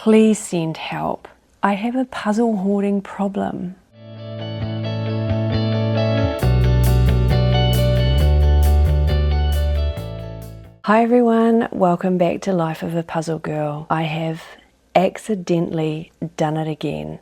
Please send help. I have a puzzle hoarding problem. Hi everyone, welcome back to Life of a Puzzle Girl. I have accidentally done it again.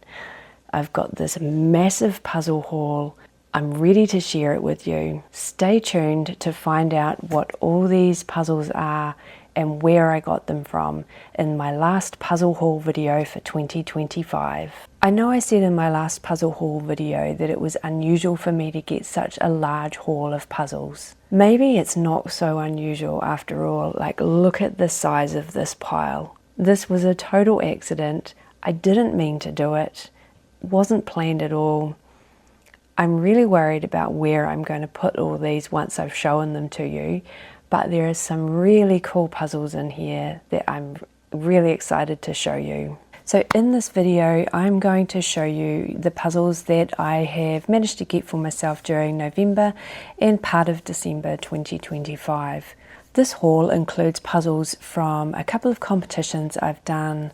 I've got this massive puzzle haul. I'm ready to share it with you. Stay tuned to find out what all these puzzles are and where I got them from in my last puzzle haul video for 2025. I know I said in my last puzzle haul video that it was unusual for me to get such a large haul of puzzles. Maybe it's not so unusual after all. Like, look at the size of this pile. This was a total accident. I didn't mean to do it. Wasn't planned at all. I'm really worried about where I'm going to put all these once I've shown them to you, but there are some really cool puzzles in here that I'm really excited to show you. So in this video, I'm going to show you the puzzles that I have managed to get for myself during November and part of December 2025. This haul includes puzzles from a couple of competitions I've done,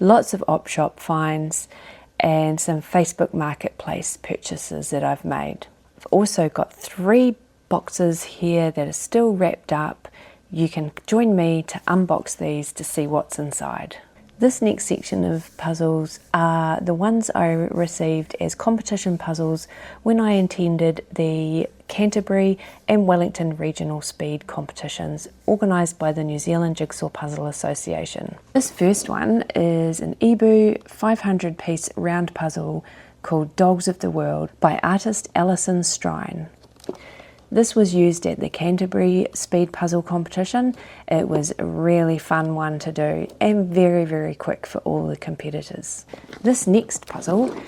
lots of op shop finds, and some Facebook Marketplace purchases that I've made. I've also got 3 boxes here that are still wrapped up. You can join me to unbox these to see what's inside. This next section of puzzles are the ones I received as competition puzzles when I attended the Canterbury and Wellington regional speed competitions organised by the New Zealand Jigsaw Puzzle Association. This first one is an EBU 500 piece round puzzle called Dogs of the World by artist Alison Strine. This was used at the Canterbury Speed Puzzle Competition. It was a really fun one to do and very, very quick for all the competitors. This next puzzle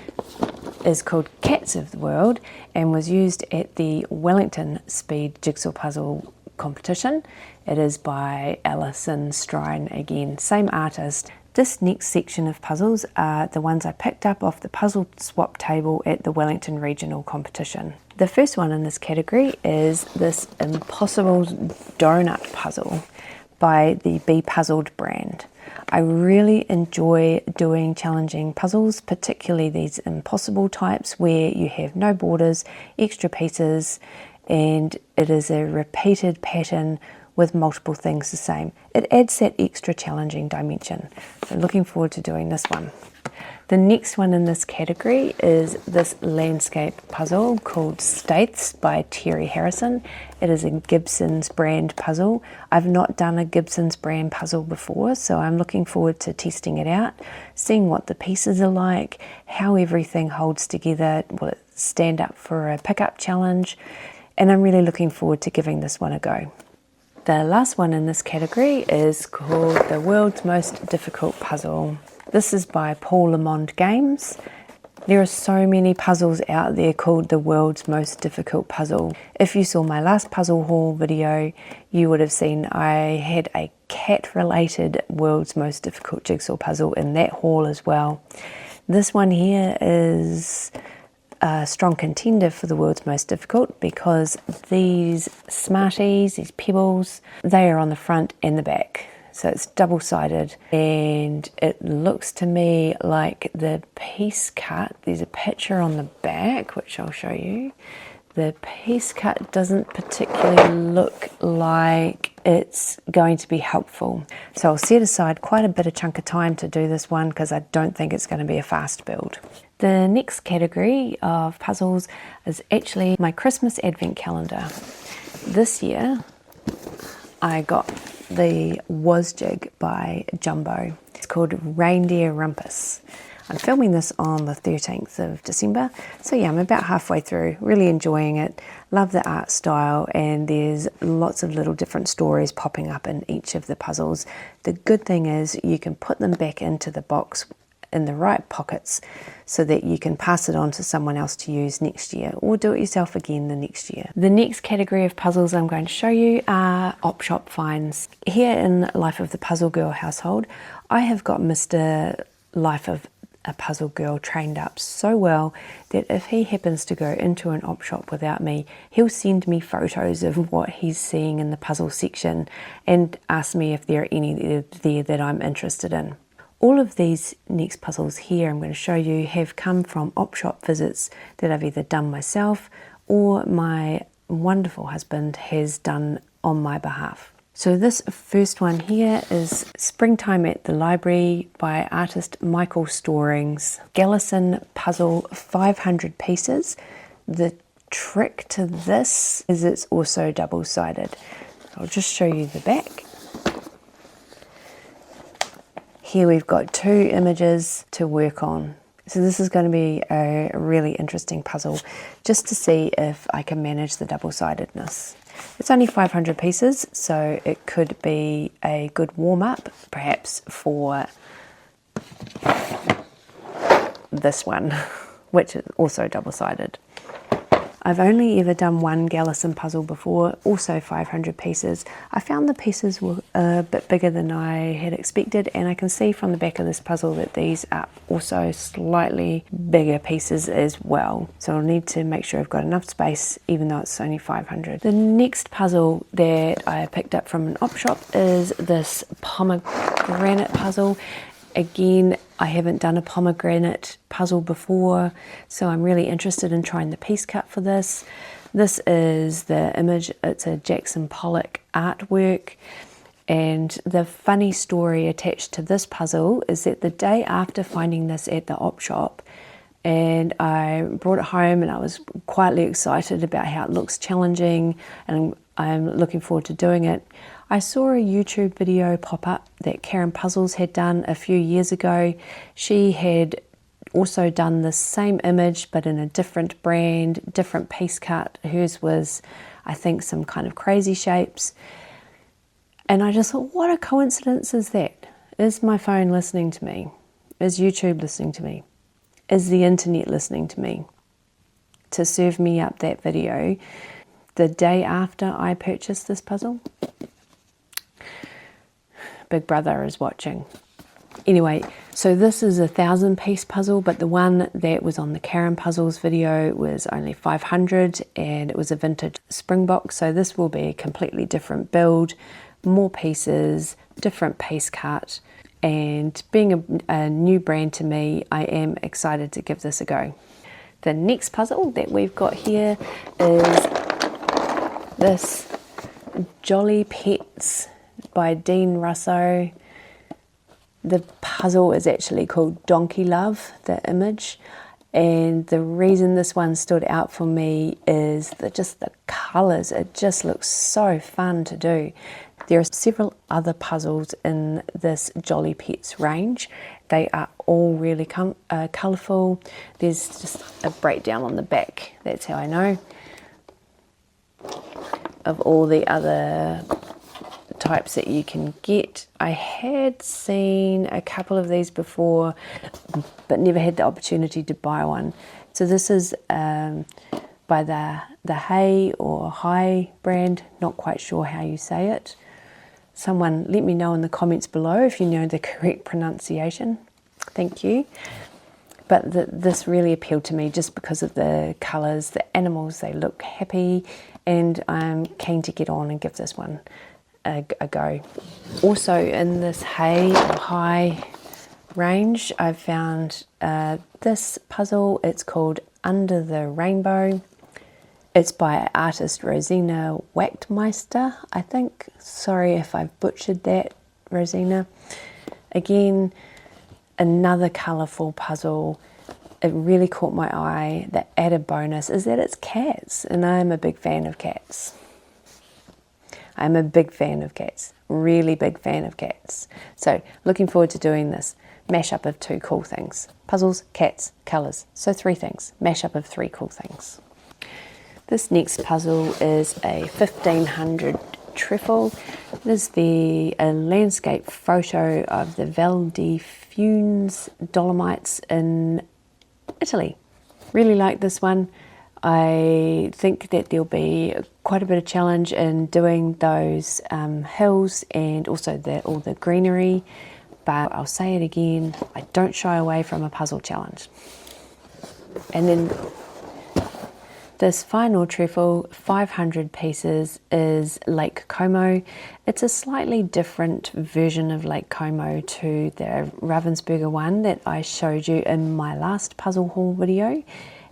is called Cats of the World and was used at the Wellington Speed Jigsaw Puzzle Competition. It is by Alison Strine again, same artist. This next section of puzzles are the ones I picked up off the puzzle swap table at the Wellington Regional Competition. The first one in this category is this Impossible Donut puzzle by the Be Puzzled brand. I really enjoy doing challenging puzzles, particularly these impossible types where you have no borders, extra pieces, and it is a repeated pattern with multiple things the same. It adds that extra challenging dimension. So looking forward to doing this one. The next one in this category is this landscape puzzle called States by Terry Harrison. It is a Gibsons brand puzzle. I've not done a Gibsons brand puzzle before, so I'm looking forward to testing it out, seeing what the pieces are like, how everything holds together, will it stand up for a pickup challenge, and I'm really looking forward to giving this one a go. The last one in this category is called The World's Most Difficult Puzzle. This is by Paul Lamond Games. There are so many puzzles out there called The World's Most Difficult Puzzle. If you saw my last puzzle haul video, you would have seen I had a cat-related World's Most Difficult Jigsaw Puzzle in that haul as well. This one here is a strong contender for the world's most difficult because these Smarties, these pebbles, they are on the front and the back. So it's double-sided and it looks to me like the piece cut, there's a picture on the back which I'll show you. The piece cut doesn't particularly look like it's going to be helpful. So I'll set aside quite a bit of chunk of time to do this one because I don't think it's going to be a fast build. The next category of puzzles is actually my Christmas Advent Calendar. This year I got the Was Jig by Jumbo. It's called Reindeer Rumpus. I'm filming this on the 13th of December, so yeah, I'm about halfway through, really enjoying it. Love the art style, and there's lots of little different stories popping up in each of the puzzles. The good thing is you can put them back into the box in the right pockets so that you can pass it on to someone else to use next year or do it yourself again the next year. The next category of puzzles I'm going to show you are op shop finds. Here in Life of the Puzzle Girl household, I have got Mr. Life of a Puzzle Girl trained up so well that if he happens to go into an op shop without me, he'll send me photos of what he's seeing in the puzzle section and ask me if there are any there that I'm interested in. All of these next puzzles here I'm going to show you have come from op shop visits that I've either done myself or my wonderful husband has done on my behalf. So this first one here is Springtime at the Library by artist Michael Storings. Gallison puzzle, 500 pieces. The trick to this is it's also double-sided. I'll just show you the back. Here we've got 2 images to work on. So this is going to be a really interesting puzzle just to see if I can manage the double-sidedness. It's only 500 pieces, so it could be a good warm-up, perhaps for this one, which is also double-sided. I've only ever done one Gallison puzzle before, also 500 pieces. I found the pieces were a bit bigger than I had expected, and I can see from the back of this puzzle that these are also slightly bigger pieces as well. So I'll need to make sure I've got enough space, even though it's only 500. The next puzzle that I picked up from an op shop is this Pomegranate puzzle. Again, I haven't done a pomegranate puzzle before, so I'm really interested in trying the piece cut for this. This is the image, it's a Jackson Pollock artwork, and the funny story attached to this puzzle is that the day after finding this at the op shop, and I brought it home and I was quietly excited about how it looks challenging and I'm looking forward to doing it. I saw a YouTube video pop up that Karen Puzzles had done a few years ago. She had also done the same image but in a different brand, different piece cut. Hers was, I think, some kind of crazy shapes. And I just thought, what a coincidence is that? Is my phone listening to me? Is YouTube listening to me? Is the internet listening to me? To serve me up that video the day after I purchased this puzzle? Big Brother is watching. Anyway, so this is a 1,000-piece puzzle, but the one that was on the Karen Puzzles video was only 500, and it was a vintage Springbok, so this will be a completely different build, more pieces, different piece cut, and being a new brand to me, I am excited to give this a go. The next puzzle that we've got here is this Jolly Pets by Dean Russo. The puzzle is actually called Donkey Love, the image, and the reason this one stood out for me is just the colours. It just looks so fun to do. There are several other puzzles in this Jolly Pets range. They are all really colourful. There's just a breakdown on the back, that's how I know, of all the other types that you can get. I had seen a couple of these before, but never had the opportunity to buy one. So this is by the Hay or High brand, not quite sure how you say it. Someone let me know in the comments below if you know the correct pronunciation. Thank you. But this really appealed to me just because of the colours, the animals, they look happy, and I'm keen to get on and give this one a go. Also in this Hay or High range, I've found this puzzle. It's called Under the Rainbow. It's by artist Rosina Wachtmeister, I think. Sorry if I've butchered that, Rosina. Again, another colourful puzzle. It really caught my eye. The added bonus is that it's cats, and I'm a big fan of cats. I'm a big fan of cats, really big fan of cats. So looking forward to doing this mashup of 2 cool things. Puzzles, cats, colours. So 3 things, mashup of 3 cool things. This next puzzle is a 1500 Trefl. This is a landscape photo of the Val di Funes Dolomites in Italy. Really like this one. I think that there'll be quite a bit of challenge in doing those hills and also all the greenery, but I'll say it again, I don't shy away from a puzzle challenge. And then This final Trefl, 500 pieces, is Lake Como. It's a slightly different version of Lake Como to the Ravensburger one that I showed you in my last puzzle haul video,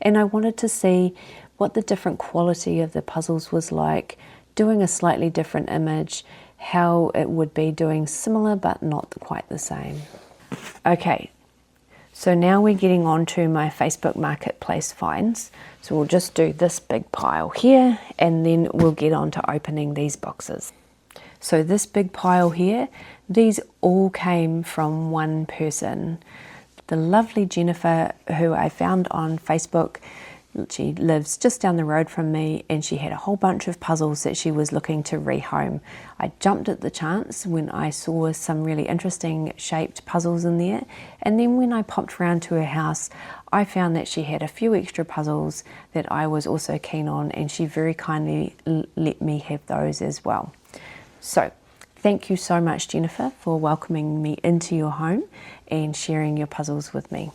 and I wanted to see what the different quality of the puzzles was like, doing a slightly different image, how it would be doing similar but not quite the same. Okay, so now we're getting on to my Facebook Marketplace finds. So we'll just do this big pile here and then we'll get on to opening these boxes. So this big pile here, these all came from one person. The lovely Jennifer, who I found on Facebook. She lives just down the road from me and she had a whole bunch of puzzles that she was looking to rehome. I jumped at the chance when I saw some really interesting shaped puzzles in there, and then when I popped around to her house I found that she had a few extra puzzles that I was also keen on, and she very kindly let me have those as well. So thank you so much, Jennifer, for welcoming me into your home and sharing your puzzles with me.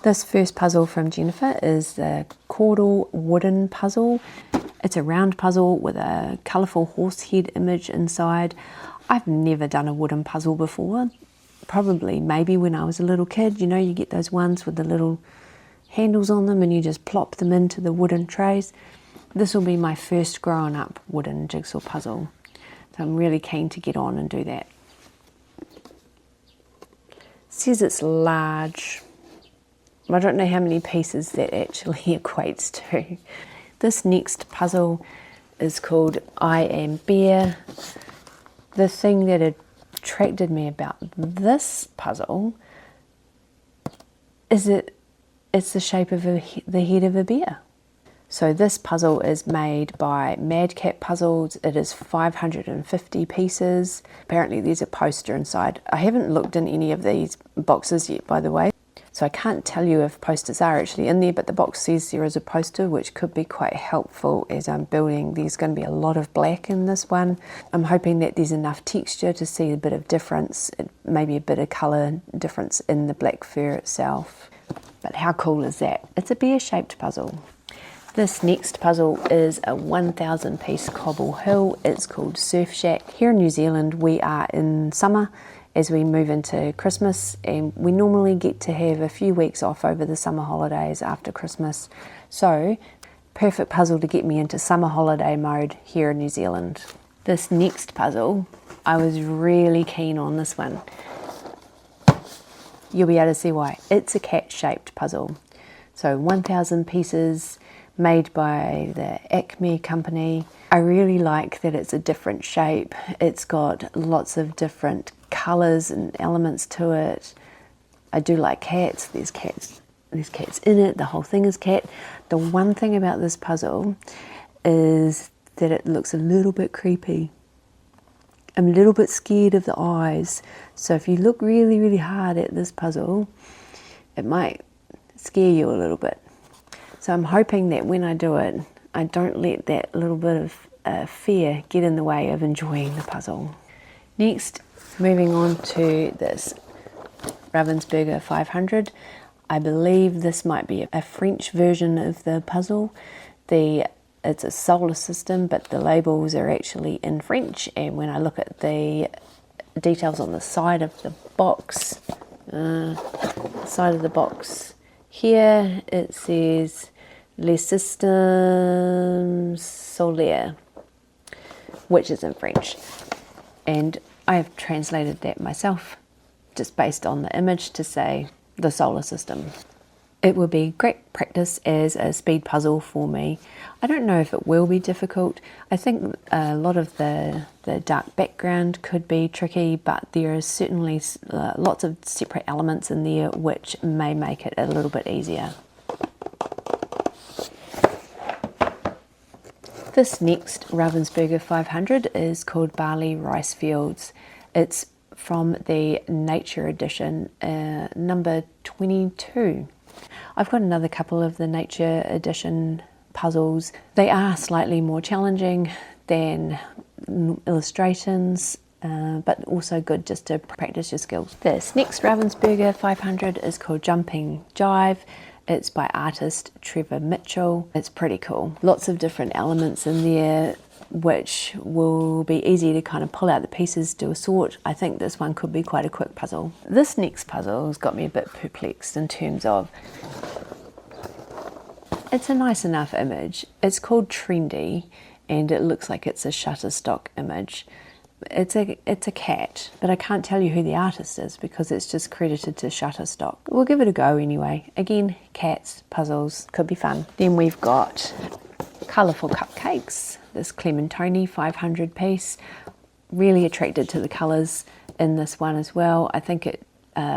This first puzzle from Jennifer is the Quordle wooden puzzle. It's a round puzzle with a colourful horse head image inside. I've never done a wooden puzzle before. Probably maybe when I was a little kid, you know, you get those ones with the little handles on them and you just plop them into the wooden trays. This will be my first growing up wooden jigsaw puzzle. So I'm really keen to get on and do that. It says it's large. I don't know how many pieces that actually equates to. This next puzzle is called I Am Bear. The thing that attracted me about this puzzle is it's the shape of the head of a bear. So this puzzle is made by Madcap Puzzles. It is 550 pieces. Apparently there's a poster inside. I haven't looked in any of these boxes yet, by the way. So I can't tell you if posters are actually in there, but the box says there is a poster, which could be quite helpful as I'm building. There's going to be a lot of black in this one. I'm hoping that there's enough texture to see a bit of difference, maybe a bit of colour difference in the black fur itself. But how cool is that? It's a bear-shaped puzzle. This next puzzle is a 1,000 piece cobble hill. It's called Surf Shack. Here in New Zealand we are in summer as we move into Christmas, and we normally get to have a few weeks off over the summer holidays after Christmas. So perfect puzzle to get me into summer holiday mode here in New Zealand. This next puzzle, I was really keen on this one. You'll be able to see why. It's a cat-shaped puzzle. So 1,000 pieces, made by the Acme company. I really like that it's a different shape. It's got lots of different colours and elements to it. I do like cats. There's cats in it. The whole thing is cat. The one thing about this puzzle is that it looks a little bit creepy. I'm a little bit scared of the eyes. So if you look really, really hard at this puzzle, it might scare you a little bit. So I'm hoping that when I do it, I don't let that little bit of fear get in the way of enjoying the puzzle. Next, moving on to this Ravensburger 500. I believe this might be a French version of the puzzle. It's a solar system, but the labels are actually in French, and when I look at the details on the side of the box, here it says Le Système Solaire, which is in French, and I have translated that myself just based on the image to say the solar system. It will be great practice as a speed puzzle for me. I don't know if it will be difficult. I think a lot of the dark background could be tricky, but there is certainly lots of separate elements in there which may make it a little bit easier. This next Ravensburger 500 is called Barley Rice Fields. It's from the Nature Edition, number 22. I've got another couple of the Nature Edition puzzles. They are slightly more challenging than illustrations, but also good just to practice your skills. This next Ravensburger 500 is called Jumping Jive. It's by artist Trevor Mitchell. It's pretty cool. Lots of different elements in there which will be easy to kind of pull out the pieces, do a sort. I think this one could be quite a quick puzzle. This next puzzle has got me a bit perplexed in terms of, it's a nice enough image. It's called Trendy and it looks like it's a Shutterstock image. It's a cat, but I can't tell you who the artist is because it's just credited to Shutterstock. We'll give it a go anyway. Again, cats, puzzles, could be fun. Then we've got colourful cupcakes. This Clementoni 500 piece. Really attracted to the colours in this one as well. I think it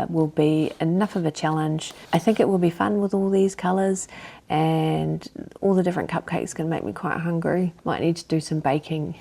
will be enough of a challenge. I think it will be fun with all these colours, and all the different cupcakes can make me quite hungry. Might need to do some baking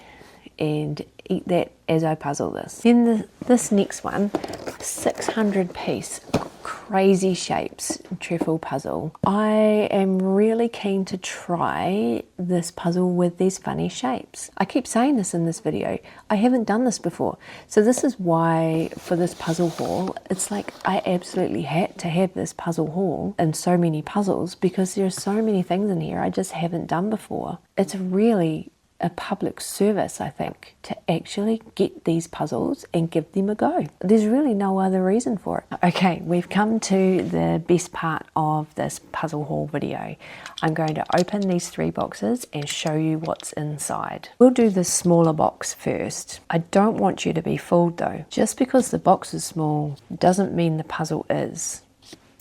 and eat that as I puzzle this. Then this next one, 600 piece crazy shapes Trefl puzzle. I am really keen to try this puzzle with these funny shapes. I keep saying this in this video, I haven't done this before. So this is why for this puzzle haul, it's like I absolutely had to have this puzzle haul and so many puzzles because there are so many things in here I just haven't done before. It's really a public service, I think, to actually get these puzzles and give them a go. There's really no other reason for it. Okay, we've come to the best part of this puzzle haul video. I'm going to open these 3 boxes and show you what's inside. We'll do the smaller box first. I don't want you to be fooled though. Just because the box is small doesn't mean the puzzle is.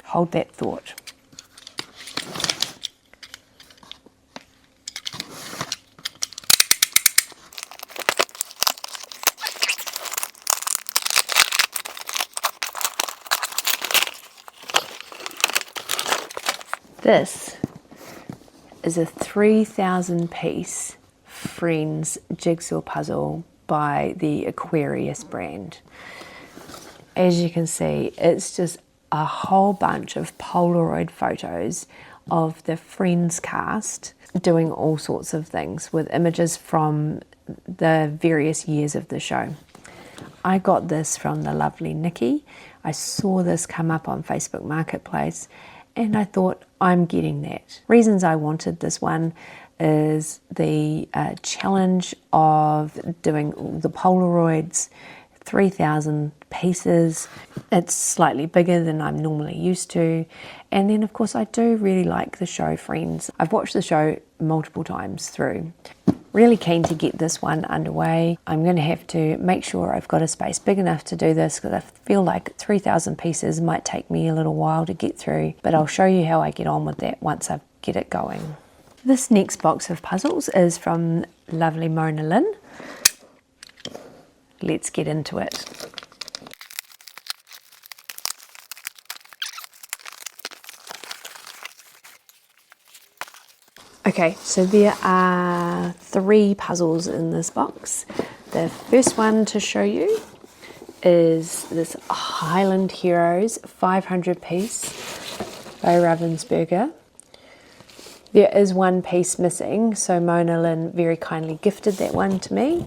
Hold that thought. This is a 3,000 piece Friends jigsaw puzzle by the Aquarius brand. As you can see, it's just a whole bunch of Polaroid photos of the Friends cast doing all sorts of things with images from the various years of the show. I got this from the lovely Nikki. I saw this come up on Facebook Marketplace and I thought, I'm getting that. Reasons I wanted this one is the challenge of doing the Polaroids, 3,000 pieces. It's slightly bigger than I'm normally used to. And then of course I do really like the show Friends. I've watched the show multiple times through. Really keen to get this one underway. I'm going to have to make sure I've got a space big enough to do this because I feel like 3,000 pieces might take me a little while to get through, but I'll show you how I get on with that once I get it going. This next box of puzzles is from lovely Mona Lynn. Let's get into it. Okay, so there are 3 puzzles in this box. The first one to show you is this Highland Heroes 500 piece by Ravensburger. There is one piece missing, so Mona Lynn very kindly gifted that one to me,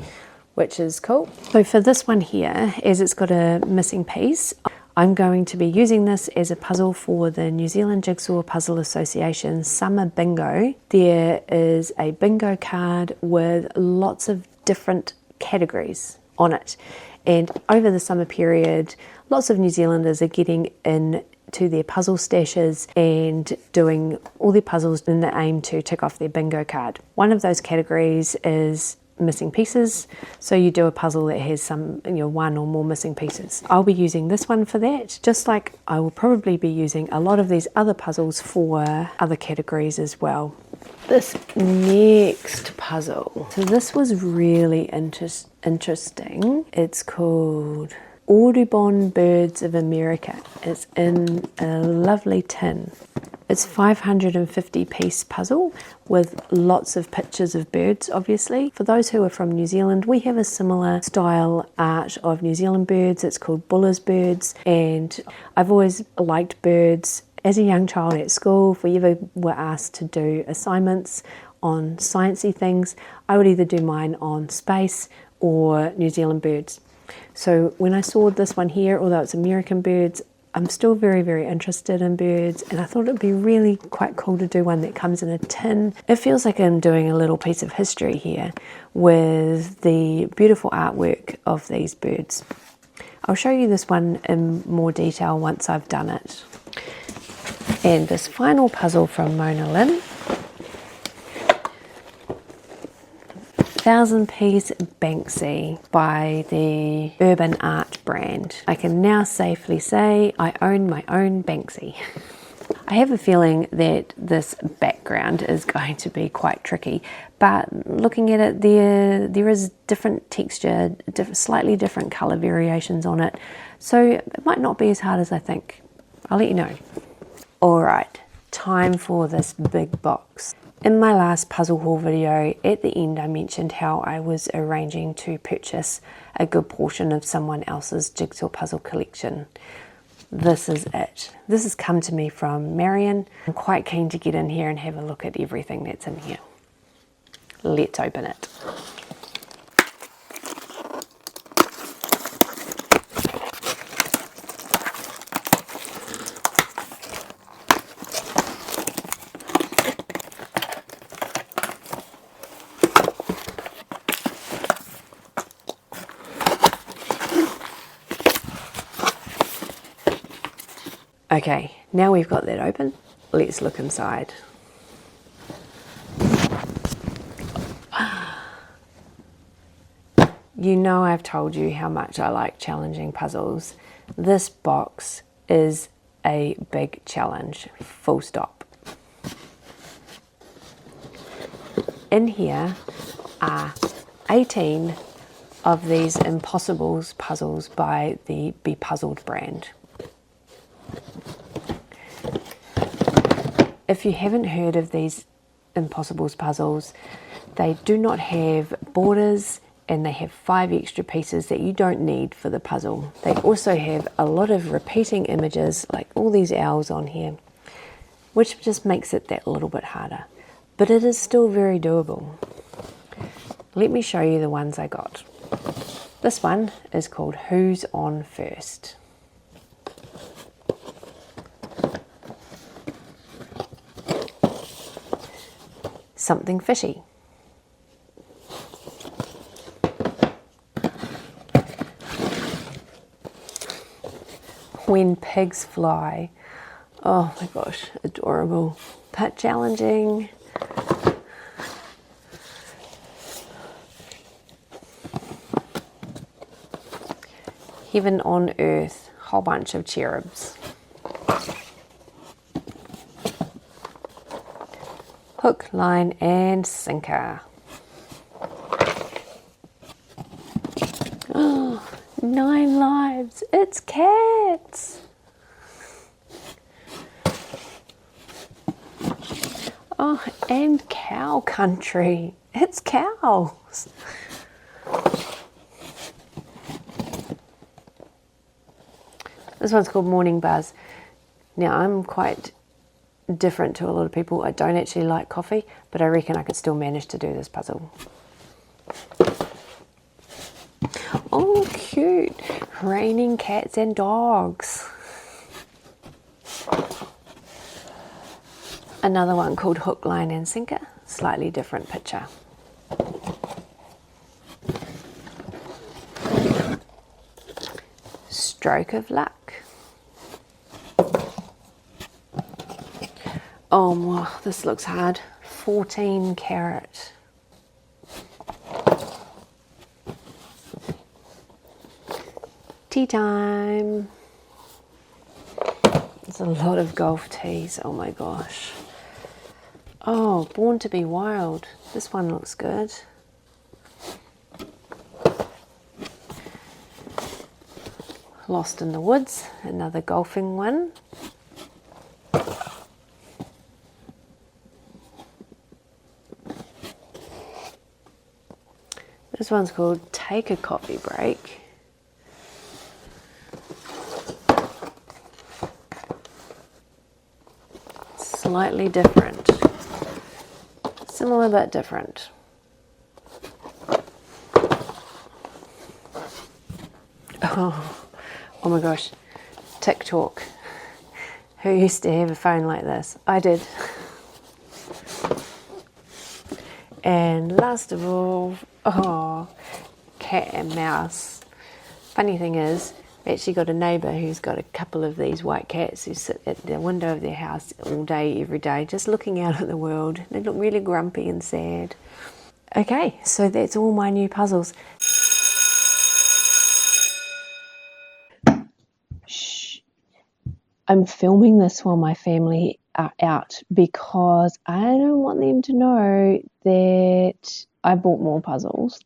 which is cool. So for this one here, as it's got a missing piece, I'm going to be using this as a puzzle for the New Zealand Jigsaw Puzzle Association Summer Bingo. There is a bingo card with lots of different categories on it. And over the summer period, lots of New Zealanders are getting into their puzzle stashes and doing all their puzzles in the aim to tick off their bingo card. One of those categories is missing pieces, so you do a puzzle that has some, one or more missing pieces. I'll be using this one for that, just like I will probably be using a lot of these other puzzles for other categories as well. This next puzzle, so this was really interesting. It's called Audubon Birds of America. It's in a lovely tin. It's 550 piece puzzle with lots of pictures of birds, obviously. For those who are from New Zealand, we have a similar style art of New Zealand birds. It's called Buller's birds, and I've always liked birds. As a young child at school, if we ever were asked to do assignments on sciencey things, I would either do mine on space or New Zealand birds. So when I saw this one here, although it's American birds, I'm still very, very interested in birds, and I thought it'd be really quite cool to do one that comes in a tin. It feels like I'm doing a little piece of history here with the beautiful artwork of these birds. I'll show you this one in more detail once I've done it. And this final puzzle from Mona Lynn, 1000-piece Banksy by the Urban Art brand. I can now safely say I own my own Banksy. I have a feeling that this background is going to be quite tricky, but looking at it, there is different texture, slightly different colour variations on it, so it might not be as hard as I think. I'll let you know. Alright, time for this big box. In my last puzzle haul video, at the end I mentioned how I was arranging to purchase a good portion of someone else's jigsaw puzzle collection. This is it. This has come to me from Marion. I'm quite keen to get in here and have a look at everything that's in here. Let's open it. Okay, now we've got that open, let's look inside. You know I've told you how much I like challenging puzzles. This box is a big challenge, full stop. In here are 18 of these Impossibles puzzles by the Be Puzzled brand. If you haven't heard of these Impossibles puzzles, they do not have borders and they have 5 extra pieces that you don't need for the puzzle. They also have a lot of repeating images, like all these owls on here, which just makes it that little bit harder. But it is still very doable. Let me show you the ones I got. This one is called Who's On First? Something fishy. When pigs fly. Oh my gosh, adorable, but challenging. Heaven on earth, whole bunch of cherubs. Hook, line and sinker. Oh, 9 lives. It's cats. Oh, and cow country. It's cows. This one's called Morning Buzz. Now I'm quite different to a lot of people. I don't actually like coffee, but I reckon I could still manage to do this puzzle. Oh, cute. Raining cats and dogs. Another one called Hook, Line and Sinker. Slightly different picture. Stroke of luck. Oh, wow, this looks hard. 14 carat. Tea time. There's a lot of golf tees. Oh my gosh. Oh, Born to be Wild. This one looks good. Lost in the Woods. Another golfing one. This one's called Take a Coffee Break. Slightly different. Similar but different. Oh my gosh. TikTok. Who used to have a phone like this? I did. And last of all, oh, cat and mouse. Funny thing is, I've actually got a neighbour who's got a couple of these white cats who sit at the window of their house all day, every day, just looking out at the world. They look really grumpy and sad. Okay, so that's all my new puzzles. Shh. I'm filming this while my family are out because I don't want them to know that I bought more puzzles.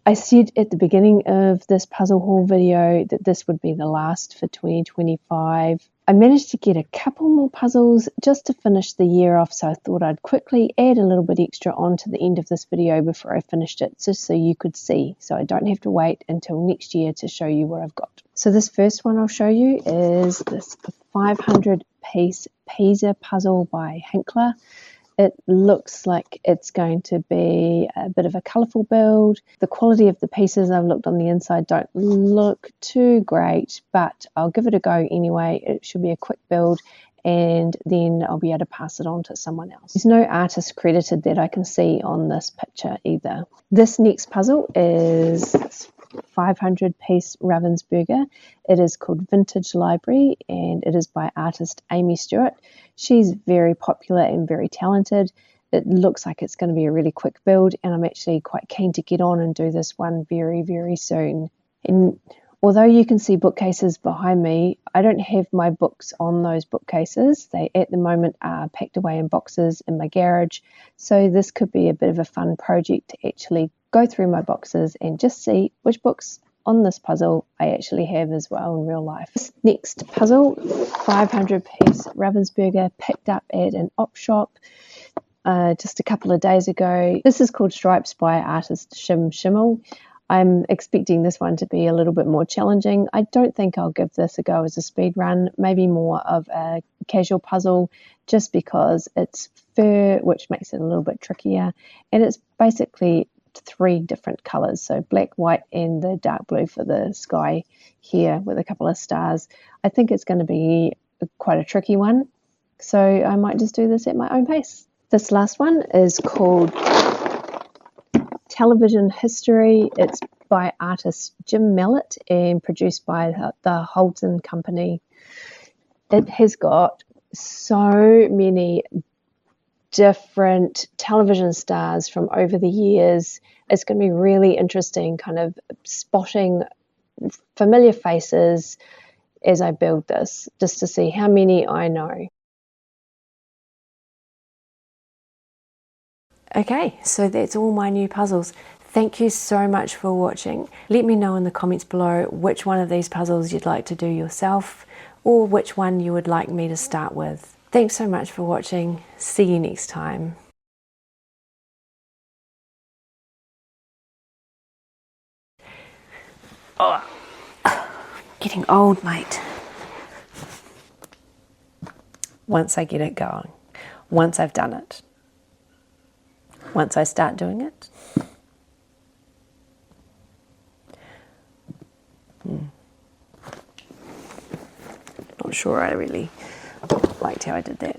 I said at the beginning of this puzzle haul video that this would be the last for 2025. I managed to get a couple more puzzles just to finish the year off, so I thought I'd quickly add a little bit extra on to the end of this video before I finished it, just so you could see, so I don't have to wait until next year to show you what I've got. So this first one I'll show you is this 500 piece Pisa puzzle by Hinkler. It looks like it's going to be a bit of a colourful build. The quality of the pieces, I've looked on the inside, don't look too great, but I'll give it a go anyway. It should be a quick build, and then I'll be able to pass it on to someone else. There's no artist credited that I can see on this picture either. This next puzzle is 500 piece Ravensburger. It is called Vintage Library, and it is by artist Amy Stewart. She's very popular and very talented. It looks like it's going to be a really quick build, and I'm actually quite keen to get on and do this one very, very soon. And although you can see bookcases behind me, I don't have my books on those bookcases. They at the moment are packed away in boxes in my garage, so this could be a bit of a fun project to actually go through my boxes and just see which books on this puzzle I actually have as well in real life. This next puzzle, 500 piece Ravensburger, picked up at an op shop just a couple of days ago. This is called Stripes by artist Shim Schimmel. I'm expecting this one to be a little bit more challenging. I don't think I'll give this a go as a speed run, maybe more of a casual puzzle, just because it's fur, which makes it a little bit trickier, and it's basically 3 different colors, so black, white, and the dark blue for the sky here with a couple of stars. I think it's going to be quite a tricky one, so I might just do this at my own pace. This last one is called Television History. It's by artist Jim Mallet and produced by the Holden Company. It has got so many different television stars from over the years. It's going to be really interesting kind of spotting familiar faces as I build this, just to see how many I know. Okay, so that's all my new puzzles. Thank you so much for watching. Let me know in the comments below which one of these puzzles you'd like to do yourself, or which one you would like me to start with. Thanks so much for watching. See you next time. Oh, getting old, mate. Once I get it going, once I've done it, once I start doing it, not sure I really liked how I did that.